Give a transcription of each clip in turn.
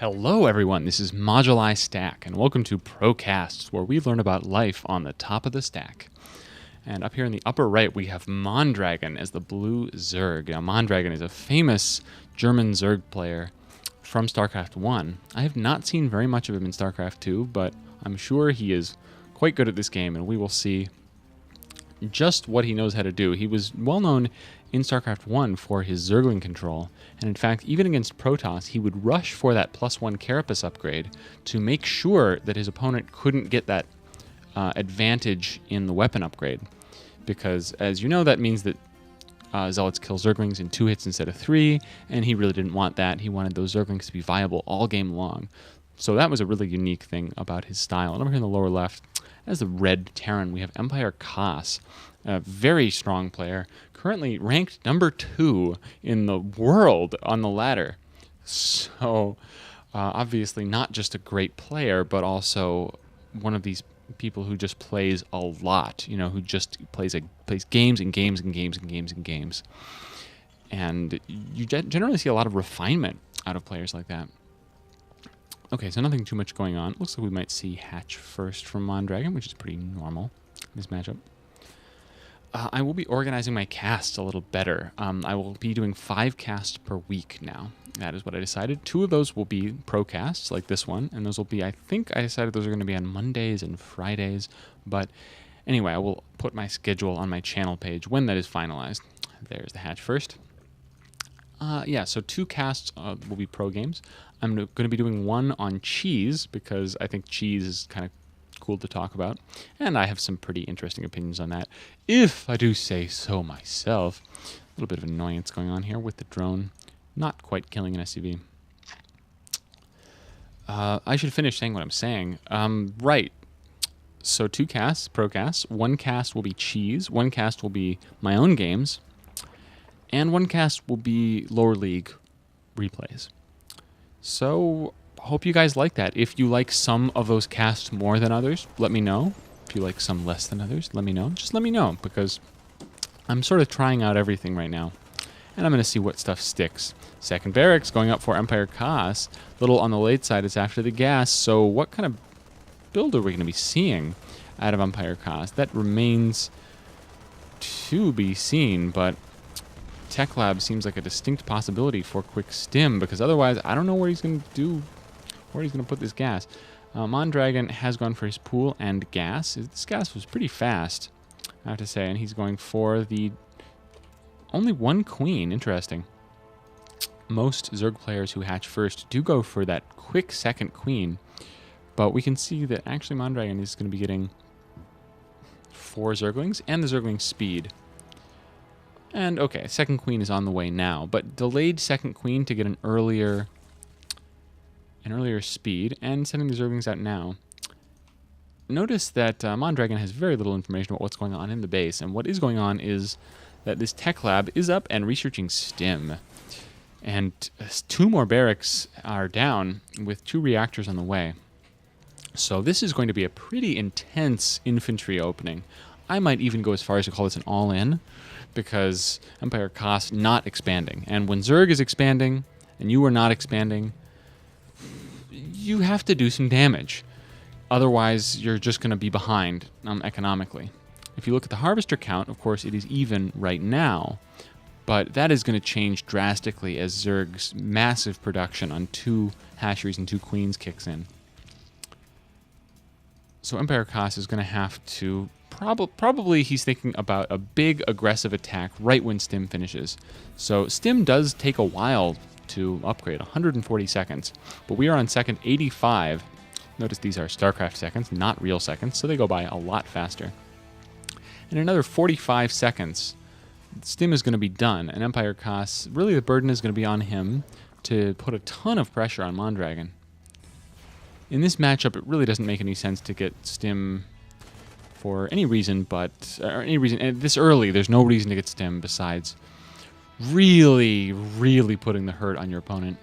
Hello everyone, this is modulistack, and welcome to ProCasts, where we learn about life on the top of the stack. And up here in the upper right, we have Mondragon as the blue Zerg. Now, Mondragon is a famous German Zerg player from StarCraft 1. I have not seen very much of him in StarCraft 2, but I'm sure he is quite good at this game, and we will see just what he knows how to do. He was well known in StarCraft 1 for his Zergling control, and in fact, even against Protoss, he would rush for that +1 Carapace upgrade to make sure that his opponent couldn't get that advantage in the weapon upgrade. Because, as you know, that means that Zealots kill Zerglings in 2 hits instead of 3, and he really didn't want that. He wanted those Zerglings to be viable all game long. So that was a really unique thing about his style. And over here in the lower left, as the red Terran, we have EmpireKas, a very strong player, currently ranked number 2 in the world on the ladder. So obviously not just a great player, but also one of these people who just plays a lot, you know, who just plays games and games and games and games and games. And you generally see a lot of refinement out of players like that. Okay, so nothing too much going on. Looks like we might see Hatch first from Mondragon, which is pretty normal in this matchup. I will be organizing my casts a little better. I will be doing 5 casts per week now. That is what I decided. 2 of those will be pro casts, like this one, and those will be, I think I decided those are going to be on Mondays and Fridays. But anyway, I will put my schedule on my channel page when that is finalized. There's the Hatch first. Yeah, so 2 casts will be pro games. I'm going to be doing one on cheese, because I think cheese is kind of cool to talk about, and I have some pretty interesting opinions on that, if I do say so myself. A little bit of annoyance going on here with the drone not quite killing an SCV. I should finish saying what I'm saying. Right. So 2 casts, pro casts. 1 cast will be cheese. 1 cast will be my own games. And 1 cast will be lower league replays. So hope you guys like that. If you like some of those casts more than others, let me know. If you like some less than others, let me know. Just let me know, because I'm sort of trying out everything right now. And I'm going to see what stuff sticks. Second barracks going up for EmpireKas. Little on the late side is after the gas. So what kind of build are we going to be seeing out of EmpireKas? That remains to be seen, but Tech Lab seems like a distinct possibility for quick stim, because otherwise I don't know where he's going to put this gas. Mondragon has gone for his pool and gas. This gas was pretty fast, I have to say, and he's going for the only 1 queen. Interesting. Most Zerg players who hatch first do go for that quick second queen, but we can see that actually Mondragon is going to be getting 4 Zerglings and the Zergling speed. And okay, second queen is on the way now, but delayed second queen to get an earlier speed, and sending the Zerglings out now. Notice that Mondragon has very little information about what's going on in the base, and what is going on is that this tech lab is up and researching stim. And 2 more barracks are down with 2 reactors on the way. So this is going to be a pretty intense infantry opening. I might even go as far as to call this an all-in, because EmpireKas not expanding. And when Zerg is expanding, and you are not expanding, you have to do some damage. Otherwise, you're just going to be behind economically. If you look at the harvester count, of course, it is even right now, but that is going to change drastically as Zerg's massive production on 2 hatcheries and 2 queens kicks in. So EmpireKas is going to have to probably he's thinking about a big aggressive attack right when stim finishes. So stim does take a while to upgrade, 140 seconds, but we are on second 85. Notice these are StarCraft seconds, not real seconds, so they go by a lot faster. In another 45 seconds, stim is going to be done, and EmpireKas, really the burden is going to be on him to put a ton of pressure on Mondragon. In this matchup, it really doesn't make any sense to get stim for any reason, and this early, there's no reason to get stim besides really, really putting the hurt on your opponent.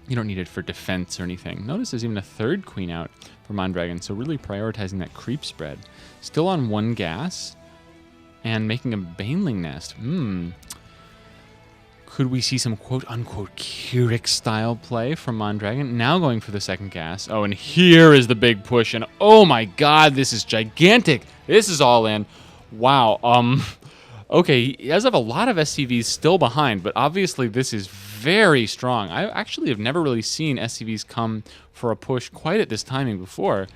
You don't need it for defense or anything. Notice there's even a 3rd queen out for Mondragon, so really prioritizing that creep spread. Still on 1 gas, and making a baneling nest. Could we see some quote-unquote Keurig style play from Mondragon? Now going for the second gas. Oh, and here is the big push. And oh my god, this is gigantic. This is all in. Wow. Okay, he does have a lot of SCVs still behind, but obviously this is very strong. I actually have never really seen SCVs come for a push quite at this timing before.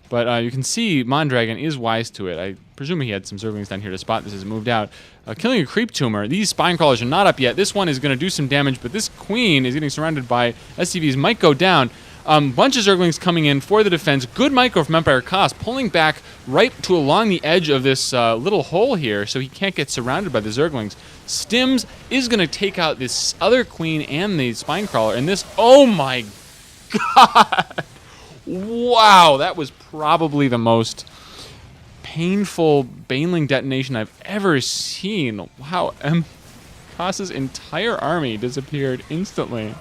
But you can see Mondragon is wise to it. I presume he had some Zerglings down here to spot this as it moved out. Killing a Creep Tumor. These Spine Crawlers are not up yet. This one is going to do some damage, but this Queen is getting surrounded by SCVs. Might go down. Bunch of Zerglings coming in for the defense. Good micro from EmpireKas, pulling back right to along the edge of this little hole here so he can't get surrounded by the Zerglings. Stims is going to take out this other Queen and the Spine Crawler. And this, oh my god! Wow, that was probably the most painful Baneling detonation I've ever seen. Wow, EmpireKas' entire army disappeared instantly.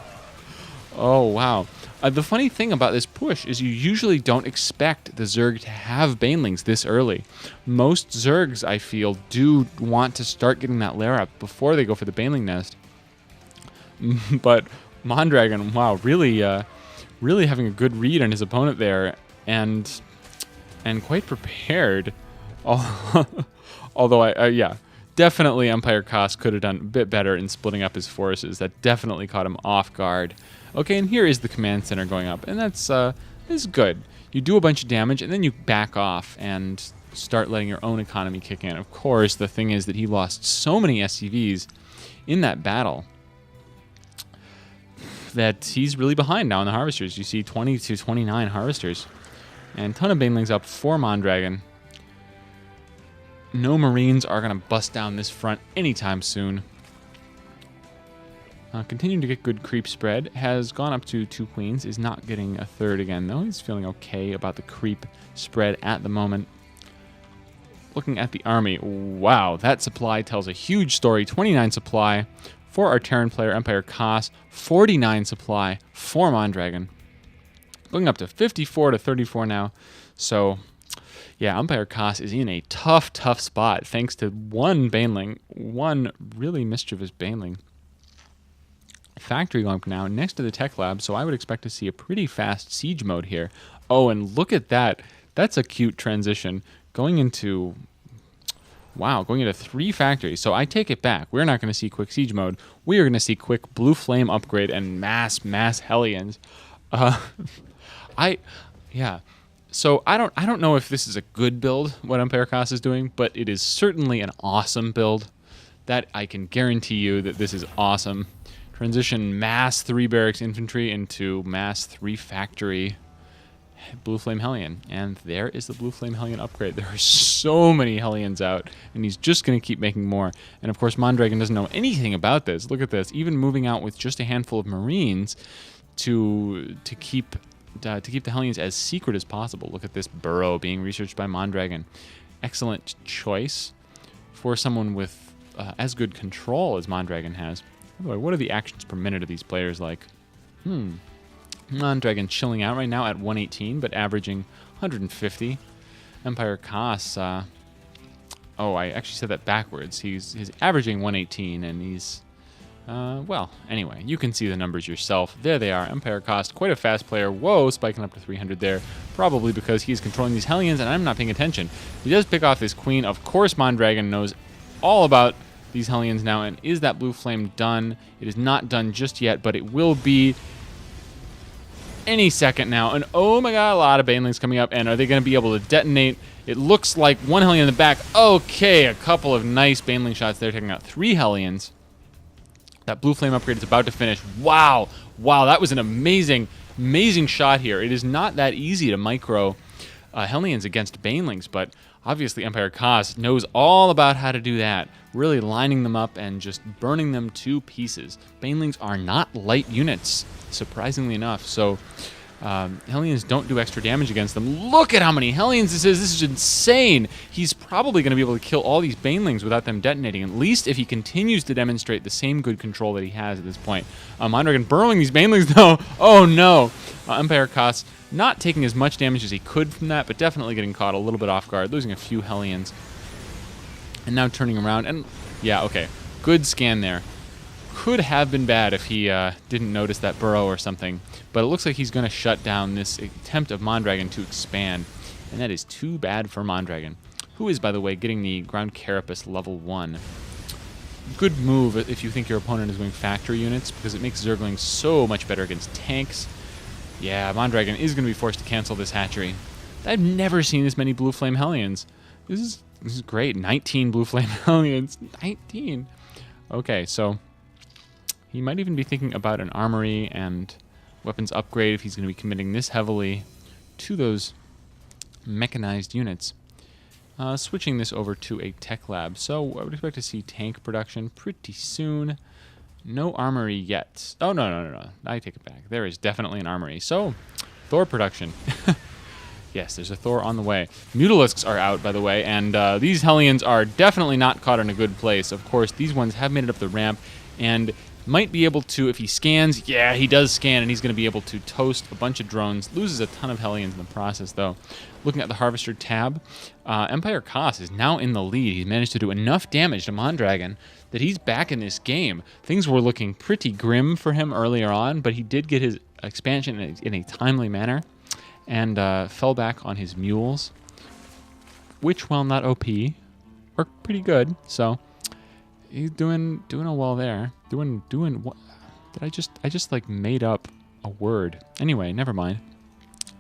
Oh, wow. The funny thing about this push is you usually don't expect the Zerg to have Banelings this early. Most Zergs, I feel, do want to start getting that lair up before they go for the Baneling nest. But Mondragon, wow, really having a good read on his opponent there, and quite prepared. Although, yeah, definitely EmpireKas could have done a bit better in splitting up his forces. That definitely caught him off guard. Okay, and here is the command center going up, and that's is good. You do a bunch of damage, and then you back off and start letting your own economy kick in. Of course, the thing is that he lost so many SCVs in that battle that he's really behind now in the Harvesters. You see 20 to 29 Harvesters. And a ton of Banelings up for Mondragon. No Marines are going to bust down this front anytime soon. Continuing to get good creep spread. Has gone up to 2 Queens. Is not getting a third again, though. He's feeling okay about the creep spread at the moment. Looking at the army. Wow, that supply tells a huge story. 29 supply for our Terran player, EmpireKas. 49 supply for Mondragon. Going up to 54 to 34 now. So, yeah, EmpireKas is in a tough spot thanks to one Baneling. One really mischievous Baneling. Factory going up now next to the tech lab, so I would expect to see a pretty fast siege mode here. Oh, and look at that. That's a cute transition. Going into... Wow, going into 3 factories. So I take it back. We're not going to see quick siege mode. We are going to see quick blue flame upgrade and mass Hellions. Yeah. So I don't know if this is a good build, what EmpireKas is doing, but it is certainly an awesome build. That I can guarantee you that this is awesome. Transition mass 3 barracks infantry into mass 3 factory Blue Flame Hellion. And there is the Blue Flame Hellion upgrade. There are so many Hellions out, and he's just going to keep making more. And of course, Mondragon doesn't know anything about this. Look at this. Even moving out with just a handful of Marines to keep the Hellions as secret as possible. Look at this burrow being researched by Mondragon. Excellent choice for someone with as good control as Mondragon has. By the way, what are the actions per minute of these players like? Mondragon chilling out right now at 118, but averaging 150. EmpireKas, oh, I actually said that backwards. He's averaging 118, and he's, well, anyway, you can see the numbers yourself. There they are. EmpireKas, quite a fast player. Whoa, spiking up to 300 there. Probably because he's controlling these Hellions, and I'm not paying attention. He does pick off his Queen. Of course, Mondragon knows all about these Hellions now, and is that blue flame done? It is not done just yet, but it will be any second now. And oh my god, a lot of Banelings coming up, and are they going to be able to detonate? It looks like 1 Hellion in the back. Okay, a couple of nice Baneling shots there, taking out 3 Hellions. That blue flame upgrade is about to finish. Wow, that was an amazing shot here. It is not that easy to micro Hellions against Banelings, but obviously EmpireKas knows all about how to do that, really lining them up and just burning them to pieces. Banelings are not light units, surprisingly enough, so Hellions don't do extra damage against them. Look at how many Hellions this is. This is insane. He's probably going to be able to kill all these Banelings without them detonating, at least if he continues to demonstrate the same good control that he has at this point. Mondragon burrowing these Banelings, though. Oh, no. EmpireKas not taking as much damage as he could from that, but definitely getting caught a little bit off guard, losing a few Hellions. And now turning around, and yeah, okay. Good scan there. could have been bad if he didn't notice that burrow or something. But it looks like he's going to shut down this attempt of Mondragon to expand. And that is too bad for Mondragon, who is, by the way, getting the ground carapace level 1. Good move if you think your opponent is going factory units, because it makes Zerglings so much better against tanks. Yeah, Mondragon is going to be forced to cancel this hatchery. I've never seen this many Blue Flame Hellions. This is great. 19 Blue Flame Hellions. 19. Okay, so he might even be thinking about an armory and weapons upgrade if he's going to be committing this heavily to those mechanized units. Switching this over to a tech lab. So I would expect to see tank production pretty soon. No armory yet. Oh, no. I take it back. There is definitely an armory. So, Thor production. Yes, there's a Thor on the way. Mutalisks are out, by the way, and these Hellions are definitely not caught in a good place. Of course, these ones have made it up the ramp, and might be able to, if he scans, yeah, he does scan, and he's going to be able to toast a bunch of drones. Loses a ton of Hellions in the process, though. Looking at the Harvester tab, EmpireKas is now in the lead. He's managed to do enough damage to Mondragon that he's back in this game. Things were looking pretty grim for him earlier on, but he did get his expansion in a timely manner, and fell back on his mules, which, while not OP, are pretty good. So he's doing a well there. Doing what? Did I just like made up a word? Anyway, never mind.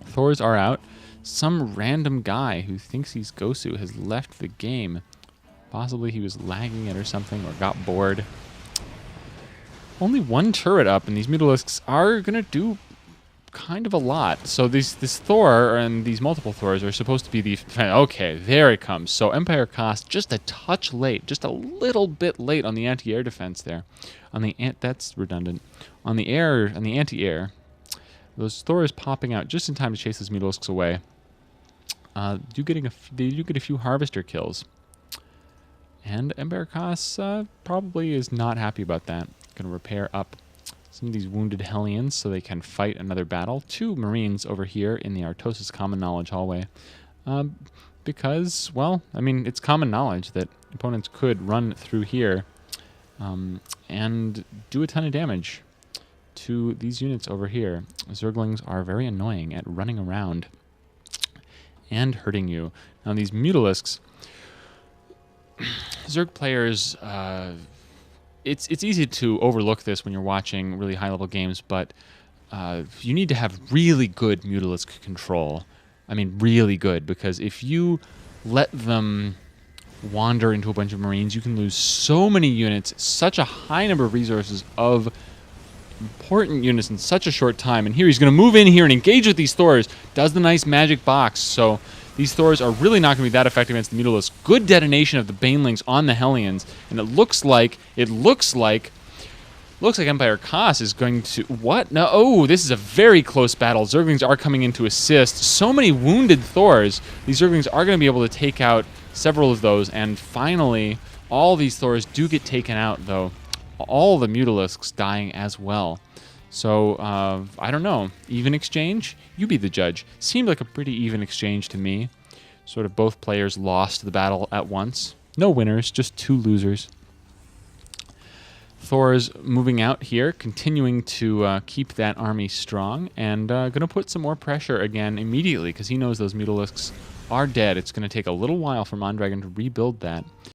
Thors are out. Some random guy who thinks he's Gosu has left the game. Possibly he was lagging it or something, or got bored. Only one turret up, and these Mutalisks are gonna do kind of a lot. So this Thor and these multiple Thors are supposed to be the... Okay, there it comes. So EmpireKas just a touch late, just a little bit late on the anti-air defense there. On the that's redundant. On the air, on the anti-air, those Thors popping out just in time to chase those Mutalisks away. They do get a few Harvester kills. And EmpireKas probably is not happy about that. Going to repair up some of these wounded Hellions so they can fight another battle. 2 Marines over here in the Artosis Common Knowledge hallway. Because, well, I mean, it's common knowledge that opponents could run through here and do a ton of damage to these units over here. Zerglings are very annoying at running around and hurting you. Now, these Mutalisks, Zerg players, it's easy to overlook this when you're watching really high-level games, but you need to have really good Mutalisk control. I mean, really good, because if you let them wander into a bunch of Marines, you can lose so many units, such a high number of resources of important units in such a short time. And here he's going to move in here and engage with these Thors. Does the nice magic box. So these Thors are really not going to be that effective against the Mutalisks. Good detonation of the Banelings on the Hellions. And it looks like EmpireKas is going to... What? No. Oh, this is a very close battle. Zerglings are coming in to assist. So many wounded Thors. These Zerglings are going to be able to take out several of those. And finally, all these Thors do get taken out, though. All the Mutalisks dying as well. So, I don't know. Even exchange? You be the judge. Seemed like a pretty even exchange to me. Sort of both players lost the battle at once. No winners, just 2 losers. Thor's moving out here, continuing to keep that army strong, and going to put some more pressure again immediately, because he knows those Mutalisks are dead. It's going to take a little while for Mondragon to rebuild that.